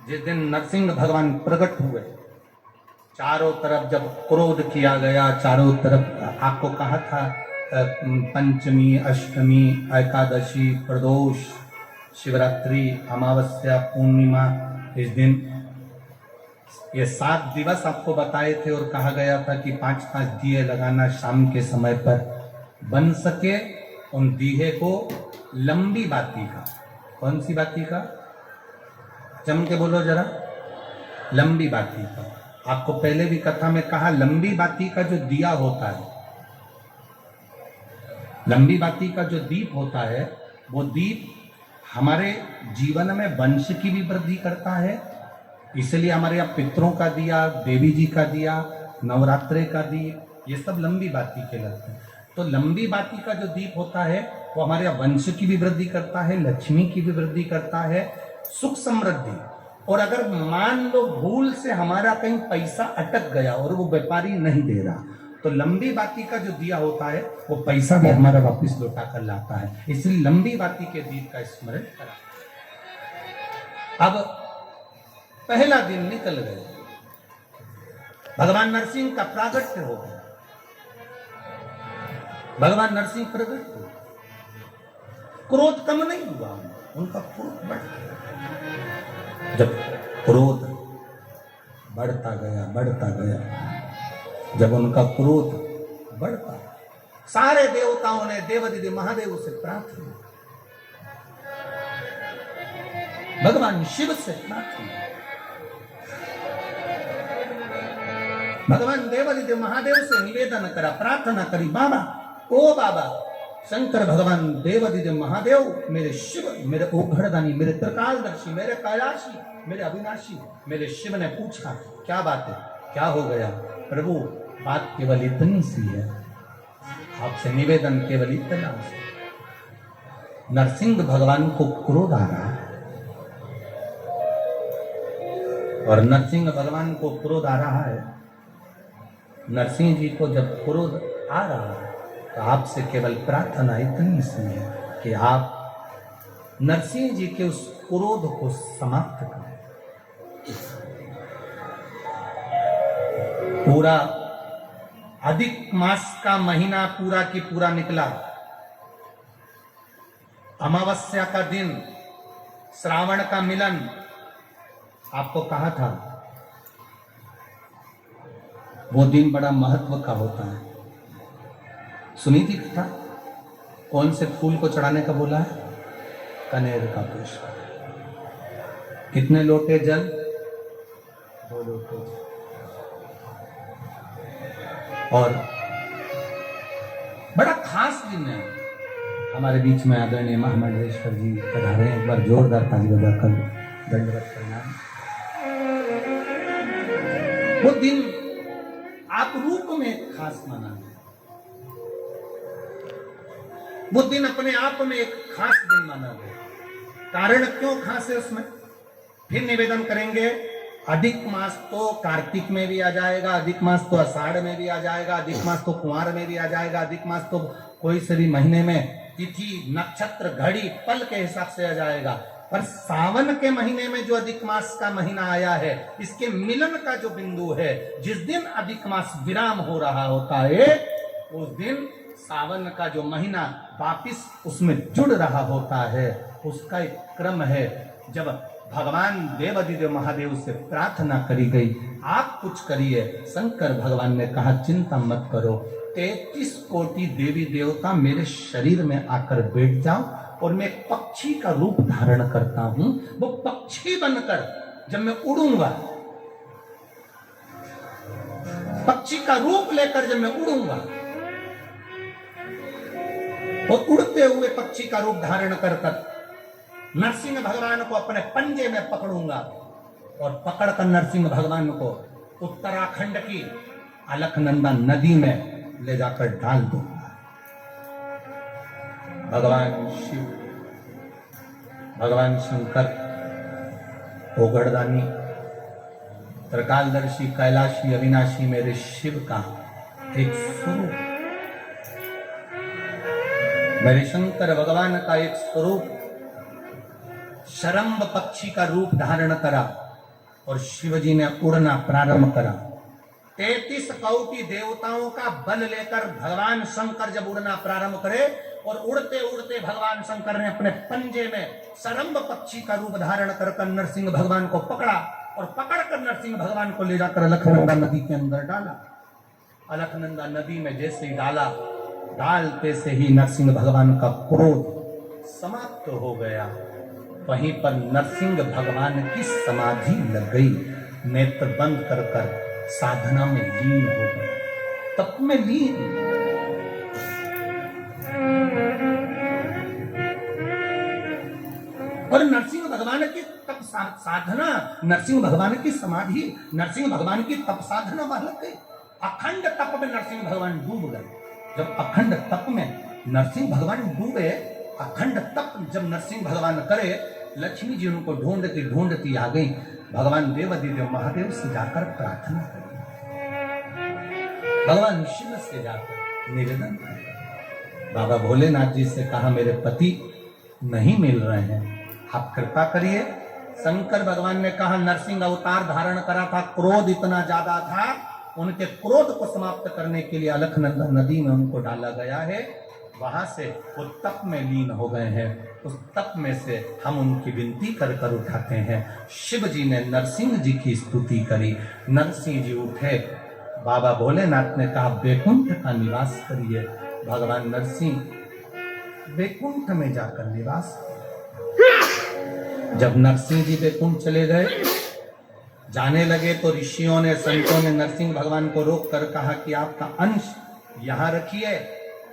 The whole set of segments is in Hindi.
जिस दिन नरसिंह भगवान प्रकट हुए, चारों तरफ जब क्रोध किया गया, चारों तरफ आपको कहा था पंचमी, अष्टमी, एकादशी, प्रदोष, शिवरात्रि, अमावस्या, पूर्णिमा, इस दिन ये 7 दिवस आपको बताए थे और कहा गया था कि 5-5 दिए लगाना शाम के समय पर, बन सके उन दिए को लंबी बाती का। कौन सी बाती का? जम के बोलो जरा। लंबी बाती का। आपको पहले भी कथा में कहा, लंबी बाती का जो दिया होता है, लंबी बाती का जो दीप होता है, वो दीप हमारे जीवन में वंश की भी वृद्धि करता है। इसलिए हमारे यहाँ पितरों का दिया, देवी जी का दिया, नवरात्रे का दीप, ये सब लंबी बाती के लगते हैं। तो लंबी बाती का जो दीप होता है वो हमारे यहाँ वंश की भी वृद्धि करता है, लक्ष्मी की भी वृद्धि करता है, सुख समृद्धि। और अगर मान लो भूल से हमारा कहीं पैसा अटक गया और वो व्यापारी नहीं दे रहा, तो लंबी बाती का जो दिया होता है वो पैसा भी हमारा वापस लौटा कर लाता है। इसलिए लंबी बाती के दीप का स्मरण करा। अब पहला दिन निकल गया, भगवान नरसिंह का प्रागट्य हो गया। भगवान नरसिंह प्रकट हुए, क्रोध कम नहीं हुआ, उनका क्रोध बढ़ गया। जब क्रोध बढ़ता गया, जब उनका क्रोध बढ़ता, सारे देवताओं ने देवाधिदेव महादेव से प्रार्थना, भगवान शिव से प्रार्थना, भगवान देवाधिदेव महादेव से निवेदन करा, प्रार्थना करी, बाबा, ओ बाबा शंकर भगवान देवाधिदेव महादेव, मेरे शिव, मेरे ओघड़दानी, मेरे त्रिकालदर्शी, मेरे कैलाशी, मेरे अविनाशी। मेरे शिव ने पूछा, क्या बात है, क्या हो गया? प्रभु, बात केवल इतनी सी है, आपसे निवेदन केवल इतना सी। नरसिंह भगवान को क्रोध आ रहा, और नरसिंह भगवान को क्रोध आ रहा है। नरसिंह जी को जब क्रोध आ रहा है तो आपसे केवल प्रार्थना इतनी सी है कि आप नरसिंह जी के उस क्रोध को समाप्त करें। पूरा अधिक मास का महीना पूरा की पूरा निकला, अमावस्या का दिन, श्रावण का मिलन। आपको कहा था वो दिन बड़ा महत्व का होता है। सुनी थी कथा? कौन से फूल को चढ़ाने का बोला है? कनेर का पुष्प। कितने लोटे जल? 2 लोटे जल। और बड़ा खास दिन है। हमारे बीच में आदरणीय महामंडलेश्वर जी पधारे, एक बार जोरदार ताली बजाकर दंडवत प्रणाम। वो दिन आप रूप में खास माना है। वो दिन अपने आप में एक खास दिन माना है। कारण क्यों खास है उसमें फिर निवेदन करेंगे। अधिक मास तो कार्तिक में भी आ जाएगा, अधिक मास तो आषाढ़ में भी आ जाएगा, अधिक मास तो कुंवार में भी आ जाएगा, अधिक मास तो कोई से भी महीने में तिथि, नक्षत्र, घड़ी, पल के हिसाब से आ जाएगा। पर सावन के महीने में जो अधिक मास का महीना आया है, इसके मिलन का जो बिंदु है, जिस दिन अधिक मास विराम हो रहा होता है, उस दिन सावन का जो महीना वापिस उसमें जुड़ रहा होता है। उसका एक क्रम है। जब भगवान देवाधिदेव महादेव से प्रार्थना करी गई, आप कुछ करिए। शंकर भगवान ने कहा, चिंता मत करो, 33 कोटि देवी देवता मेरे शरीर में आकर बैठ जाओ और मैं एक पक्षी का रूप धारण करता हूं। वो पक्षी बनकर जब मैं उड़ूंगा, पक्षी का रूप लेकर जब मैं उड़ूंगा, और उड़ते हुए पक्षी का रूप धारण कर नरसिंह भगवान को अपने पंजे में पकड़ूंगा और पकड़कर नरसिंह भगवान को उत्तराखंड की अलकनंदा नदी में ले जाकर डाल दूंगा। भगवान शिव, भगवान शंकर, ओघड़दानी, त्रिकालदर्शी, कैलाशी, अविनाशी, मेरे शिव का एक स्वरूप, मेरे शंकर भगवान का एक स्वरूप शरम्ब पक्षी का रूप धारण करा और शिवजी ने उड़ना प्रारंभ करा। 33 कौटि देवताओं का बल लेकर भगवान शंकर जब उड़ना प्रारंभ करे और उड़ते उड़ते भगवान शंकर ने अपने पंजे में सरंब पक्षी का रूप धारण कर नरसिंह भगवान को पकड़ा और पकड़कर नरसिंह भगवान को ले जाकर अलकनंदा नदी के अंदर डाला। अलकनंदा नदी में जैसे ही डाला, डालते से ही नरसिंह भगवान का क्रोध समाप्त हो गया। वहीं पर नरसिंह भगवान की समाधि लग गई, नेत्र बंद कर कर साधना में लीन हो गए, तप में लीन। और नरसिंह भगवान की तप साधना, नरसिंह भगवान की समाधि, नरसिंह भगवान की तप साधना वहां लग गई। अखंड तप में नरसिंह भगवान डूब गए। जब अखंड तप में नरसिंह भगवान डूबे, अखंड तप जब नरसिंह भगवान करे, लक्ष्मी जी उनको ढूंढती ढूंढती आ गई। भगवान देवाधिदेव महादेव से जाकर प्रार्थना करी, भगवान शिव से जाकर निवेदन करें। बाबा भोलेनाथ जी से कहा मेरे पति नहीं मिल रहे हैं, आप कृपा करिए। शंकर भगवान ने कहा नरसिंह अवतार धारण करा था, क्रोध इतना ज्यादा था, उनके क्रोध को समाप्त करने के लिए अलकनंदा नदी में उनको डाला गया है। वहां से वो तप में लीन हो गए हैं। उस तप में से हम उनकी विनती कर कर उठाते हैं। शिव जी ने नरसिंह जी की स्तुति करी, नरसिंह जी उठे। बाबा भोलेनाथ ने कहा बैकुंठ का निवास करिए। भगवान नरसिंह बैकुंठ में जाकर निवास। जब नरसिंह जी बैकुंठ चले गए, जाने लगे तो ऋषियों ने, संतों ने नरसिंह भगवान को रोक कर कहा कि आपका अंश यहां रखिए।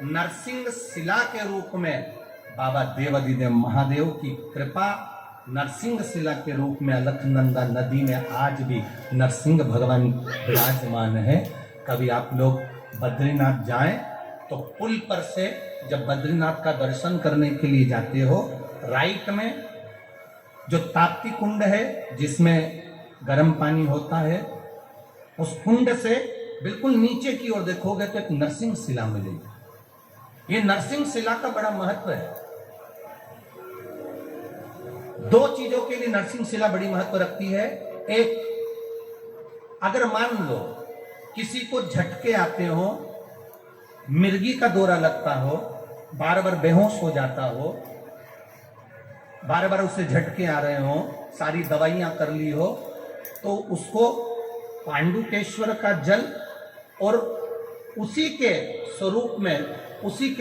नरसिंह शिला के रूप में बाबा देवाधिदेव महादेव की कृपा, नरसिंह शिला के रूप में अलकनंदा नदी में आज भी नरसिंह भगवान विराजमान है। कभी आप लोग बद्रीनाथ जाएं तो पुल पर से जब बद्रीनाथ का दर्शन करने के लिए जाते हो, राइट में जो ताप्ती कुंड है जिसमें गर्म पानी होता है, उस कुंड से बिल्कुल नीचे की ओर देखोगे तो एक नरसिंह शिला मिलेगी। ये नरसिंह शिला का बड़ा महत्व है। दो चीजों के लिए नरसिंह शिला बड़ी महत्व रखती है। एक, अगर मान लो किसी को झटके आते हो, मिर्गी का दौरा लगता हो, बार बार बेहोश हो जाता हो, बार बार उसे झटके आ रहे हो, सारी दवाइयां कर ली हो, तो उसको पांडुकेश्वर का जल और उसी के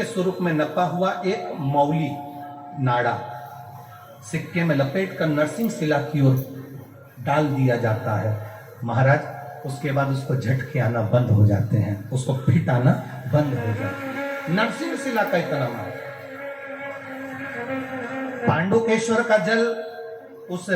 स्वरूप में नपा हुआ एक मौली नाड़ा सिक्के में लपेट कर नरसिंह शिला की ओर डाल दिया जाता है। महाराज उसके बाद उसको झटके आना बंद हो जाते हैं, उसको फिट आना बंद हो जाता है। नरसिंह शिला का इतना महत्व। पांडुकेश्वर का जल उस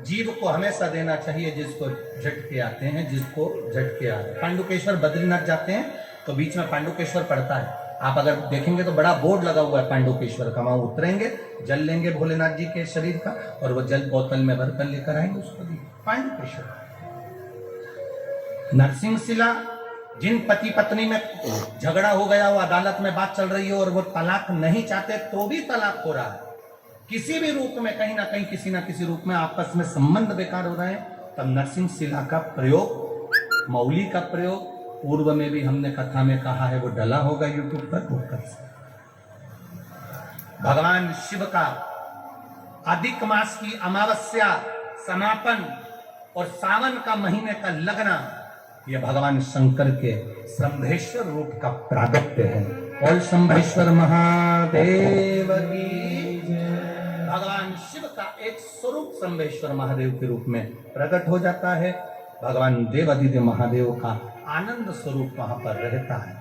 जीव को हमेशा देना चाहिए जिसको झटके आते हैं, जिसको झटके आ रहे हैं। पांडुकेश्वर बद्रीनाथ जाते हैं तो बीच में पांडुकेश्वर पड़ता है। आप अगर देखेंगे तो बड़ा बोर्ड लगा हुआ है पांडुकेश्वर का। वहां उतरेंगे, जल लेंगे भोलेनाथ जी के शरीर का और वो जल बोतल में भरकर लेकर आएंगे, उसको दी पांडुकेश्वर। नरसिंह शिला, जिन पति पत्नी में झगड़ा हो गया हो, अदालत में बात चल रही हो और वो तलाक नहीं चाहते तो भी तलाक हो रहा है, किसी भी रूप में, कहीं ना कहीं किसी ना किसी रूप में आपस में संबंध बेकार हो रहे हैं, तब नरसिंह शिला का प्रयोग, मौली का प्रयोग, पूर्व में भी हमने कथा में कहा है, वो डला होगा यूट्यूब पर, वो कर सकते। भगवान शिव का अधिक मास की अमावस्या समापन और सावन का महीने का लगना, यह भगवान शंकर के शंभेश्वर रूप का प्रागट्य है। और शंभेश्वर महादेव की भगवान शिव का एक स्वरूप शंभेश्वर महादेव के रूप में प्रकट हो जाता है। भगवान देवाधिदेव महादेव का आनंद स्वरूप वहां पर रहता है।